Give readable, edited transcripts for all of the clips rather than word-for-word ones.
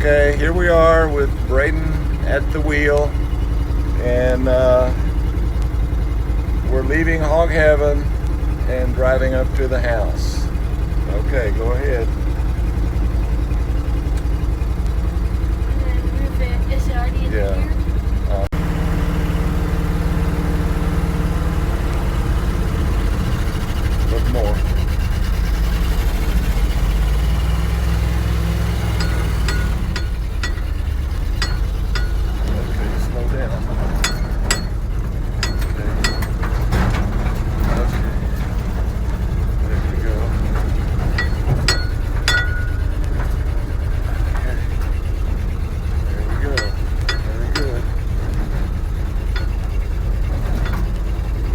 Okay, here we are with Brayden at the wheel, and we're leaving Hog Heaven and driving up to the house. Okay, go ahead. And then move it. Is it already in Yeah. here? Look more. Okay, slow down. Okay. Okay. There we go. Okay. There we go. Very good.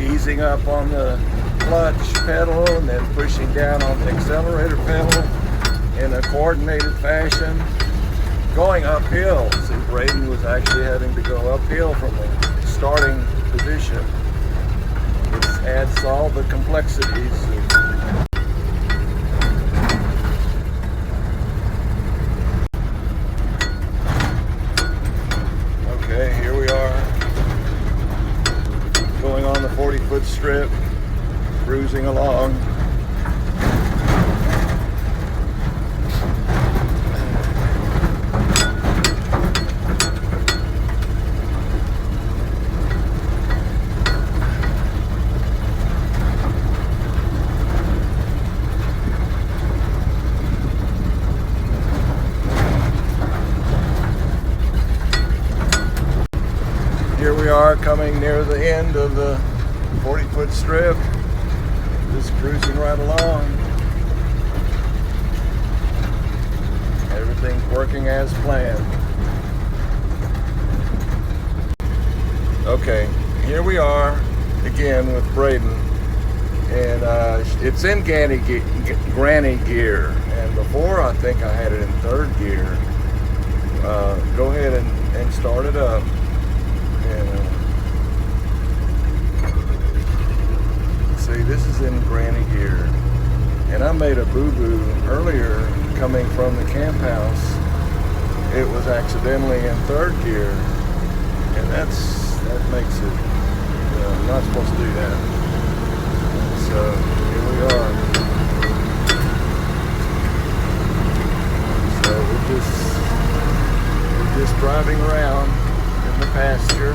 Easing up on the clutch pedal and then pushing down on the accelerator pedal in a coordinated fashion, going uphill. See, Brayden was actually having to go uphill from the starting position, which adds all the complexities. Okay, here we are going on the 40-foot strip, cruising along. Here we are coming near the end of the 40-foot strip. Just cruising right along. Everything's working as planned. Okay, here we are again with Brayden, and it's in granny gear. And before, I think I had it in third gear. Go ahead and start it up. And, see, this is in granny gear, and I made a boo-boo earlier coming from the camp house. It was accidentally in third gear, and that makes it, I'm not supposed to do that. So here we are. So we're just driving around in the pasture.